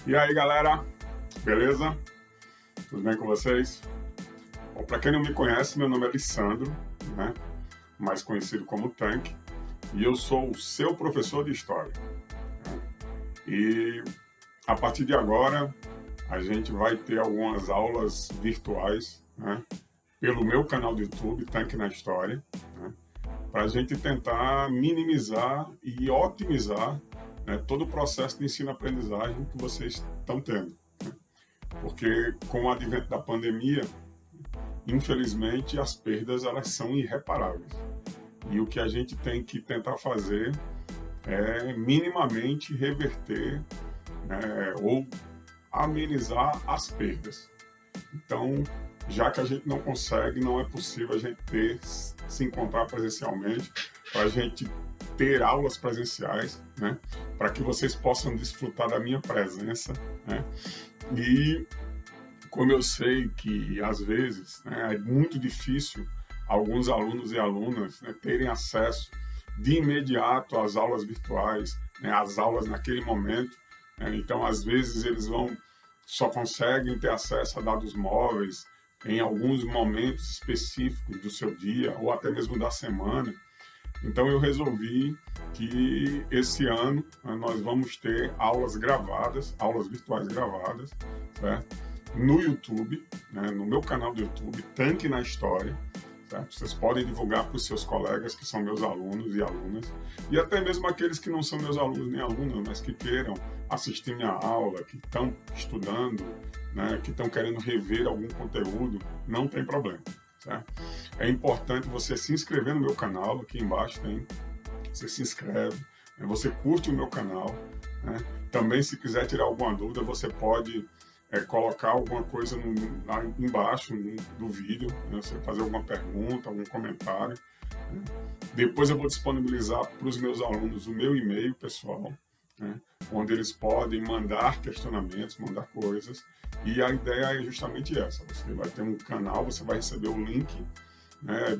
E aí, galera, beleza? Tudo bem com vocês? Bom, para quem não me conhece, meu nome é Lissandro, né? Mais conhecido como Tanque, e eu sou o seu professor de História, né? E a partir de agora, a gente vai ter algumas aulas virtuais, né? Pelo meu canal do YouTube, Tanque na História, né? Para a gente tentar minimizar e otimizar, né, todo o processo de ensino-aprendizagem que vocês estão tendo, né? Porque com o advento da pandemia, infelizmente, as perdas elas são irreparáveis. E o que a gente tem que tentar fazer é minimamente reverter, né, ou amenizar as perdas. Então, já que a gente não consegue, não é possível a gente se encontrar presencialmente, para a gente ter aulas presenciais, né, para que vocês possam desfrutar da minha presença, né, e como eu sei que às vezes, né, é muito difícil alguns alunos e alunas, né, terem acesso de imediato às aulas virtuais, né, às aulas naquele momento, né, então às vezes eles só conseguem ter acesso a dados móveis em alguns momentos específicos do seu dia ou até mesmo da semana. Então eu resolvi que esse ano nós vamos ter aulas gravadas, aulas virtuais gravadas, certo? No YouTube, né, no meu canal do YouTube, Tanque na História, certo? Vocês podem divulgar para os seus colegas que são meus alunos e alunas, e até mesmo aqueles que não são meus alunos nem alunas, mas que queiram assistir minha aula, que estão estudando, né, que estão querendo rever algum conteúdo, não tem problema. Certo? É importante você se inscrever no meu canal, aqui embaixo tem, você se inscreve, né? Você curte o meu canal, né? Também se quiser tirar alguma dúvida, você pode colocar alguma coisa lá embaixo do vídeo, né? Você fazer alguma pergunta, algum comentário, né? Depois eu vou disponibilizar para os meus alunos o meu e-mail pessoal, né, onde eles podem mandar questionamentos, mandar coisas, e a ideia é justamente essa: você vai ter um canal, você vai receber o link, né,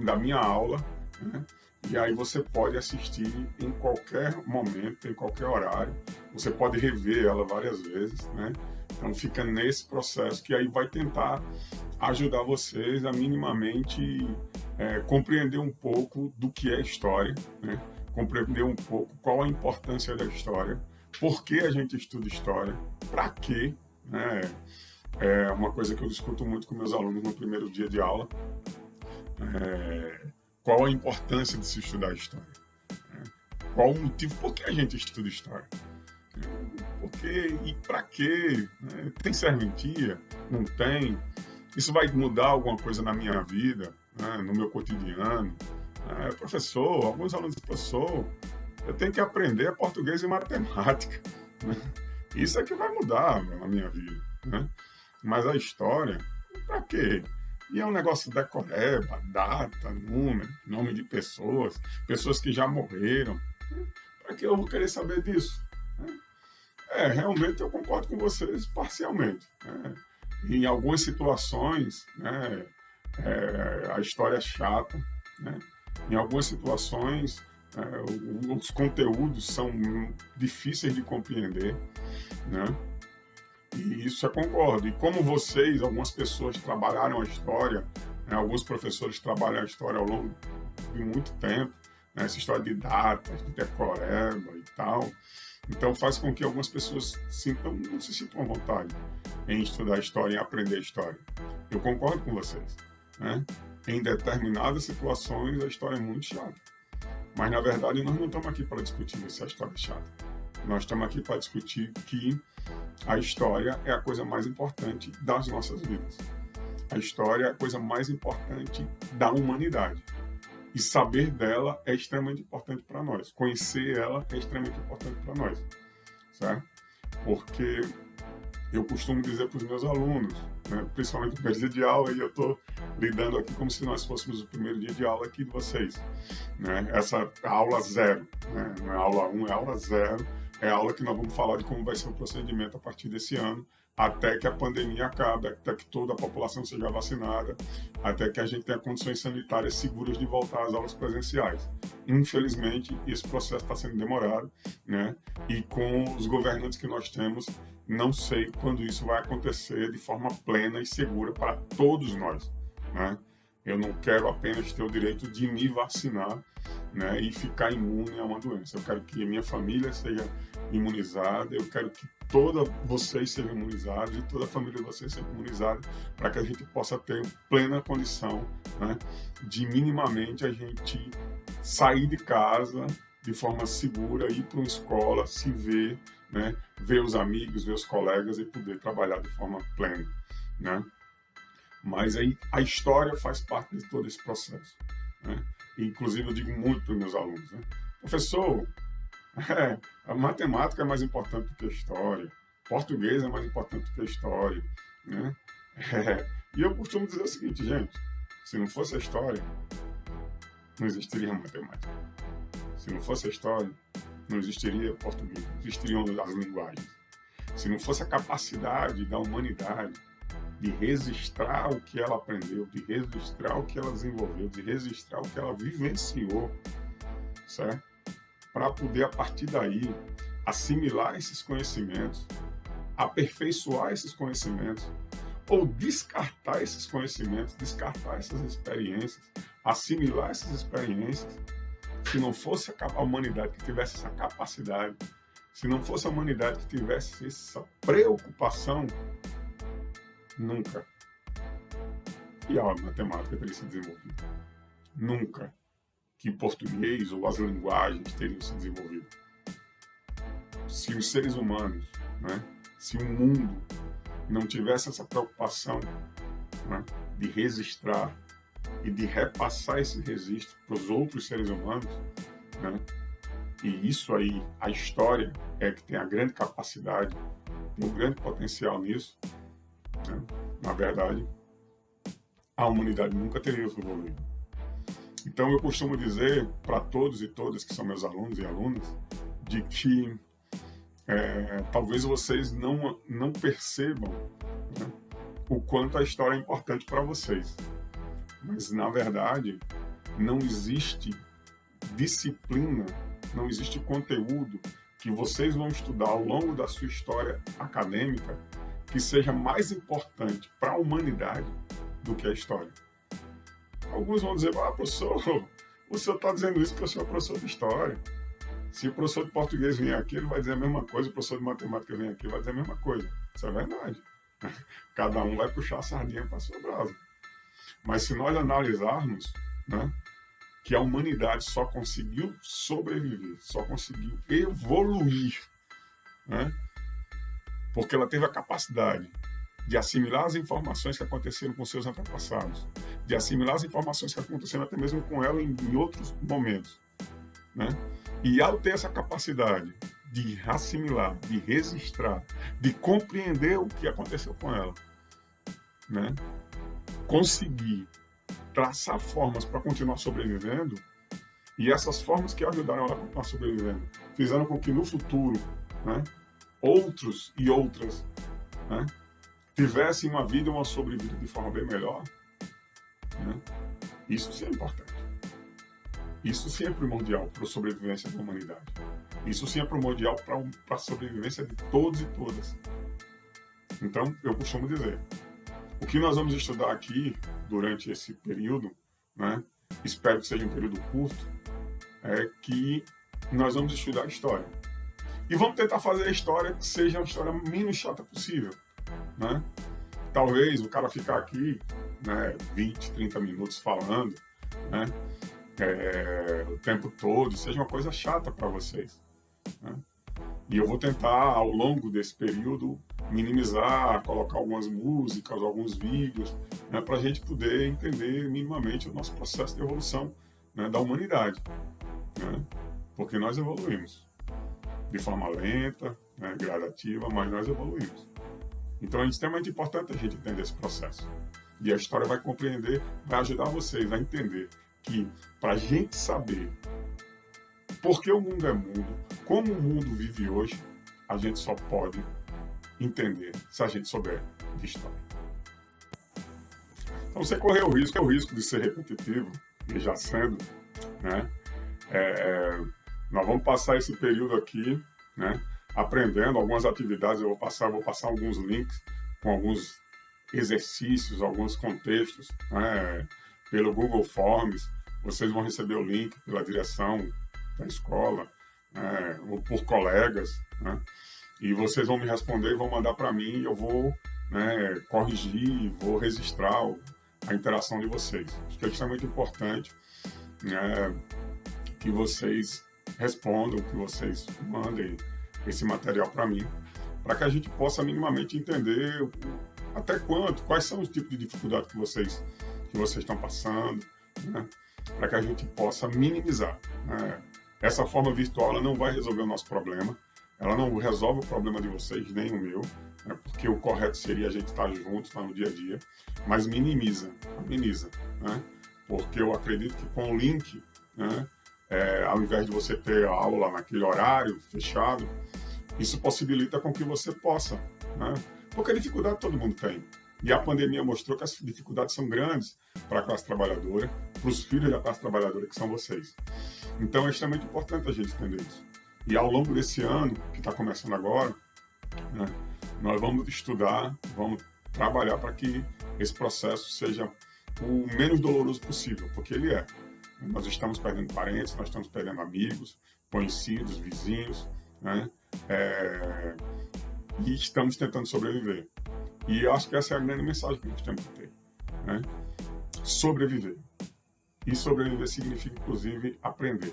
da minha aula, né, e aí você pode assistir em qualquer momento, em qualquer horário, você pode rever ela várias vezes, né? Então fica nesse processo que aí vai tentar ajudar vocês a minimamente compreender um pouco do que é história, né? Compreender um pouco qual a importância da história, por que a gente estuda história, para quê, né? É uma coisa que eu discuto muito com meus alunos no primeiro dia de aula, qual a importância de se estudar história, né? Qual o motivo, por que a gente estuda história, por quê e para quê, né? Tem serventia? Não tem? Isso vai mudar alguma coisa na minha vida, né? No meu cotidiano? Professor, alguns alunos dizem: professor, eu tenho que aprender português e matemática, né? Isso é que vai mudar na minha vida, né? Mas a história, para quê? E é um negócio decoreba, data, número, nome de pessoas, pessoas que já morreram. Para que eu vou querer saber disso, né? Realmente eu concordo com vocês parcialmente, né? Em algumas situações, né, a história é chata, né? Em algumas situações, os conteúdos são difíceis de compreender, né? E isso eu concordo. E como vocês, algumas pessoas trabalharam a história, né, alguns professores trabalham a história ao longo de muito tempo, né, essa história de datas, de decoreba e tal, então faz com que algumas pessoas não se sintam à vontade em estudar a história, em aprender a história. Eu concordo com vocês, né? Em determinadas situações a história é muito chata. Mas, na verdade, nós não estamos aqui para discutir se a história é chata. Nós estamos aqui para discutir que a história é a coisa mais importante das nossas vidas. A história é a coisa mais importante da humanidade. E saber dela é extremamente importante para nós. Conhecer ela é extremamente importante para nós, certo? Porque eu costumo dizer para os meus alunos, né, principalmente no primeiro dia de aula, e eu estou lidando aqui como se nós fôssemos o primeiro dia de aula aqui de vocês, né? Essa aula zero, né? Não é aula 1, é aula zero, é a aula que nós vamos falar de como vai ser o procedimento a partir desse ano, até que a pandemia acabe, até que toda a população seja vacinada, até que a gente tenha condições sanitárias seguras de voltar às aulas presenciais. Infelizmente, esse processo está sendo demorado, né? E com os governantes que nós temos, não sei quando isso vai acontecer de forma plena e segura para todos nós, né? Eu não quero apenas ter o direito de me vacinar, né, e ficar imune a uma doença. Eu quero que a minha família seja imunizada, eu quero que todos vocês sejam imunizados e toda a família de vocês seja imunizada, para que a gente possa ter plena condição, né, de minimamente a gente sair de casa de forma segura, ir para uma escola, se ver, né, ver os amigos, ver os colegas e poder trabalhar de forma plena, né? Mas aí a história faz parte de todo esse processo, né? E, inclusive, eu digo muito para os meus alunos, né? Professor, a matemática é mais importante do que a história, português é mais importante do que a história, né? E eu costumo dizer o seguinte, gente, se não fosse a história, não existiria a matemática. Se não fosse a história, não existiria português, não existiriam as linguagens. Se não fosse a capacidade da humanidade de registrar o que ela aprendeu, de registrar o que ela desenvolveu, de registrar o que ela vivenciou, certo? Para poder, a partir daí, assimilar esses conhecimentos, aperfeiçoar esses conhecimentos, ou descartar esses conhecimentos, descartar essas experiências, assimilar essas experiências. Se não fosse a humanidade que tivesse essa capacidade, se não fosse a humanidade que tivesse essa preocupação, nunca. E a matemática teria se desenvolvido. Nunca que português ou as linguagens teriam se desenvolvido. Se os seres humanos, né, se o mundo não tivesse essa preocupação, né, de registrar e de repassar esse registro para os outros seres humanos, né, e isso aí, a história é que tem a grande capacidade, tem um grande potencial nisso, né? Na verdade, a humanidade nunca teria se evoluído. Então, eu costumo dizer para todos e todas que são meus alunos e alunas, de que talvez vocês não percebam, né, o quanto a história é importante para vocês. Mas, na verdade, não existe disciplina, não existe conteúdo que vocês vão estudar ao longo da sua história acadêmica que seja mais importante para a humanidade do que a história. Alguns vão dizer, professor, o senhor está dizendo isso porque o senhor é professor de história. Se o professor de português vier aqui, ele vai dizer a mesma coisa, o professor de matemática vem aqui, ele vai dizer a mesma coisa. Isso é verdade. Cada um vai puxar a sardinha para a sua brasa. Mas se nós analisarmos, né, que a humanidade só conseguiu sobreviver, só conseguiu evoluir, né, porque ela teve a capacidade de assimilar as informações que aconteceram com seus antepassados, de assimilar as informações que aconteceram até mesmo com ela em outros momentos, né? E ao ter essa capacidade de assimilar, de registrar, de compreender o que aconteceu com ela, né, conseguir traçar formas para continuar sobrevivendo, e essas formas que ajudaram ela a continuar sobrevivendo fizeram com que no futuro, né, outros e outras, né, tivessem uma vida e uma sobrevida de forma bem melhor, né, isso sim é importante. Isso sim é primordial para a sobrevivência da humanidade. Isso sim é primordial para a sobrevivência de todos e todas. Então, eu costumo dizer, o que nós vamos estudar aqui durante esse período, né, espero que seja um período curto, é que nós vamos estudar a história. E vamos tentar fazer a história que seja a história menos chata possível, né? Talvez o cara ficar aqui, né, 20, 30 minutos falando, né, o tempo todo, seja uma coisa chata para vocês, né? E eu vou tentar, ao longo desse período, minimizar, colocar algumas músicas, alguns vídeos, né, para a gente poder entender minimamente o nosso processo de evolução, né, da humanidade, né? Porque nós evoluímos de forma lenta, né, gradativa, mas nós evoluímos. Então é extremamente importante a gente entender esse processo. E a história vai compreender, vai ajudar vocês a entender que, para a gente saber por que o mundo é mundo, como o mundo vive hoje, a gente só pode entender se a gente souber de história. Então, você correu o risco de ser repetitivo, e já sendo, né? Nós vamos passar esse período aqui, né, aprendendo algumas atividades. Eu vou passar alguns links com alguns exercícios, alguns contextos, né, pelo Google Forms. Vocês vão receber o link pela direção da escola, né, ou por colegas, né, e vocês vão me responder e vão mandar para mim, e eu vou, né, corrigir, vou registrar a interação de vocês. Acho que é extremamente importante, né, que vocês respondam, que vocês mandem esse material para mim, para que a gente possa minimamente entender até quais são os tipos de dificuldade que vocês estão passando, né? Para que a gente possa minimizar, né? Essa forma virtual ela não vai resolver o nosso problema, ela não resolve o problema de vocês, nem o meu, né? Porque o correto seria a gente estar junto, estar no dia a dia, mas ameniza, né? Porque eu acredito que com o link, né, ao invés de você ter a aula naquele horário fechado, isso possibilita com que você possa, né? Porque a dificuldade todo mundo tem. E a pandemia mostrou que as dificuldades são grandes para a classe trabalhadora, para os filhos da classe trabalhadora, que são vocês. Então é extremamente importante a gente entender isso. E ao longo desse ano, que está começando agora, né, nós vamos estudar, vamos trabalhar para que esse processo seja o menos doloroso possível, porque ele é. Nós estamos perdendo parentes, nós estamos perdendo amigos, conhecidos, vizinhos, né? E estamos tentando sobreviver. E eu acho que essa é a grande mensagem que nós temos que ter, né? Sobreviver. E sobreviver significa, inclusive, aprender.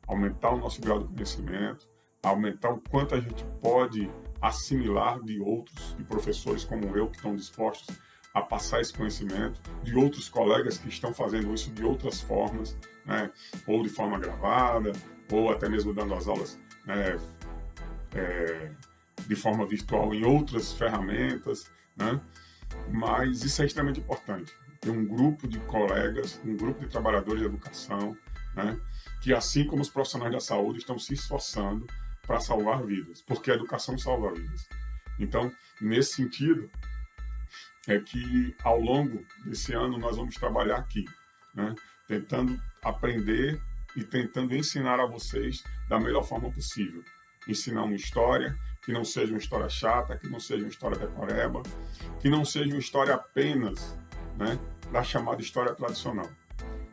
Aumentar o nosso grau de conhecimento, aumentar o quanto a gente pode assimilar de outros, de professores como eu, que estão dispostos a passar esse conhecimento, de outros colegas que estão fazendo isso de outras formas, né? Ou de forma gravada, ou até mesmo dando as aulas, né, de forma virtual em outras ferramentas, né? Mas isso é extremamente importante. Ter um grupo de colegas, um grupo de trabalhadores de educação, né, que assim como os profissionais da saúde estão se esforçando para salvar vidas, porque a educação salva vidas. Então, nesse sentido, é que ao longo desse ano nós vamos trabalhar aqui, né, tentando aprender e tentando ensinar a vocês da melhor forma possível. Ensinar uma história que não seja uma história chata, que não seja uma história decoreba, que não seja uma história apenas, né, da chamada história tradicional.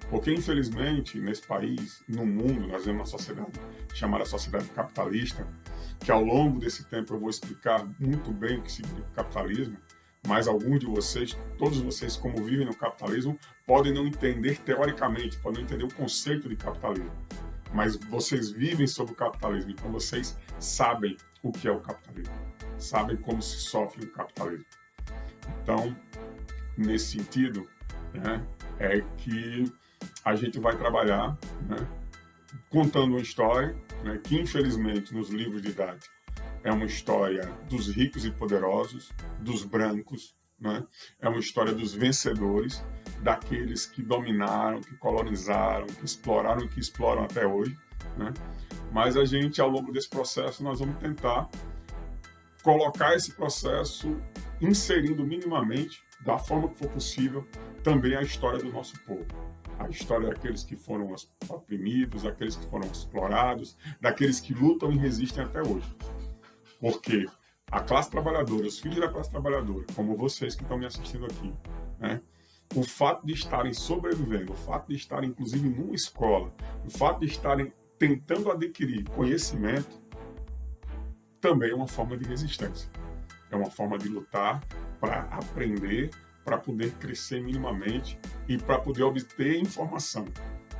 Porque, infelizmente, nesse país, no mundo, nós vemos uma sociedade chamada sociedade capitalista, que ao longo desse tempo eu vou explicar muito bem o que significa capitalismo, mas alguns de vocês, todos vocês, como vivem no capitalismo, podem não entender teoricamente, podem não entender o conceito de capitalismo. Mas vocês vivem sob o capitalismo, então vocês sabem o que é o capitalismo, sabem como se sofre o capitalismo. Então, nesse sentido, né, é que a gente vai trabalhar, né, contando uma história, né, que infelizmente nos livros didáticos é uma história dos ricos e poderosos, dos brancos, né, é uma história dos vencedores, daqueles que dominaram, que colonizaram, que exploraram e que exploram até hoje, né? Mas a gente, ao longo desse processo, nós vamos tentar colocar esse processo inserindo minimamente, da forma que for possível, também a história do nosso povo. A história daqueles que foram oprimidos, daqueles que foram explorados, daqueles que lutam e resistem até hoje. Porque a classe trabalhadora, os filhos da classe trabalhadora, como vocês que estão me assistindo aqui, né? O fato de estarem sobrevivendo, o fato de estarem, inclusive, numa escola, o fato de estarem tentando adquirir conhecimento, também é uma forma de resistência. É uma forma de lutar para aprender, para poder crescer minimamente e para poder obter informação.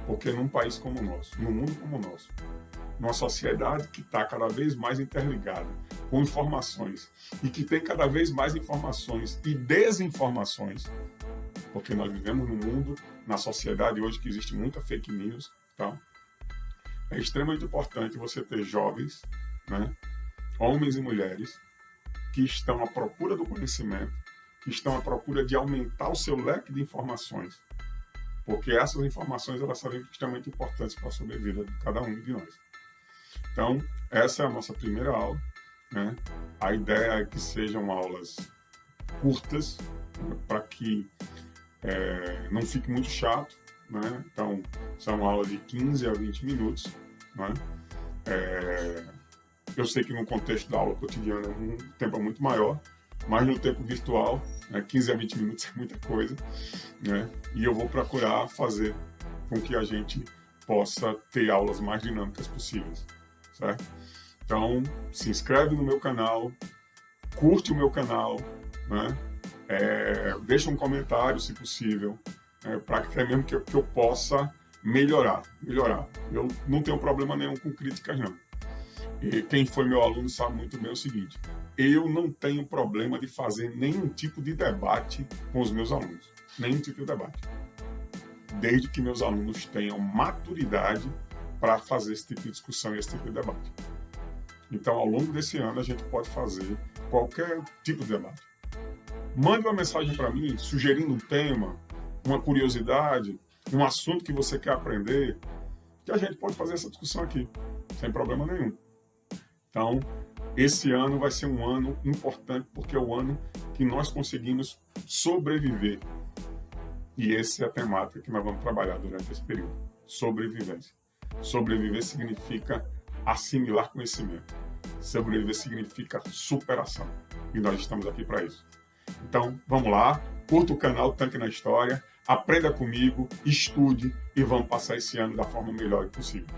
Porque num país como o nosso, num mundo como o nosso, numa sociedade que está cada vez mais interligada com informações e que tem cada vez mais informações e desinformações, porque nós vivemos num mundo, na sociedade hoje, que existe muita fake news, tá? É extremamente importante você ter jovens, né, homens e mulheres, que estão à procura do conhecimento, que estão à procura de aumentar o seu leque de informações, porque essas informações elas são extremamente importantes para a sobrevida de cada um de nós. Então, essa é a nossa primeira aula. né? A ideia é que sejam aulas curtas, né, para que não fique muito chato, né? Então, são aulas de 15 a 20 minutos, né? Eu sei que no contexto da aula cotidiana o tempo é muito maior, mas no tempo virtual, 15 a 20 minutos é muita coisa, né? E eu vou procurar fazer com que a gente possa ter aulas mais dinâmicas possíveis, certo? Então, se inscreve no meu canal, curte o meu canal, né? Deixa um comentário, se possível, para até mesmo que eu possa melhorar. Eu não tenho problema nenhum com críticas, não. E quem foi meu aluno sabe muito bem o seguinte: eu não tenho problema de fazer nenhum tipo de debate com os meus alunos. Nenhum tipo de debate. Desde que meus alunos tenham maturidade para fazer esse tipo de discussão e esse tipo de debate. Então, ao longo desse ano, a gente pode fazer qualquer tipo de debate. Mande uma mensagem para mim, sugerindo um tema, uma curiosidade, um assunto que você quer aprender, que a gente pode fazer essa discussão aqui, sem problema nenhum. Então, esse ano vai ser um ano importante, porque é o ano que nós conseguimos sobreviver. E essa é a temática que nós vamos trabalhar durante esse período. Sobrevivência. Sobreviver significa assimilar conhecimento. Sobreviver significa superação. E nós estamos aqui para isso. Então, vamos lá. Curta o canal Tanque na História. Aprenda comigo, estude e vamos passar esse ano da forma melhor possível.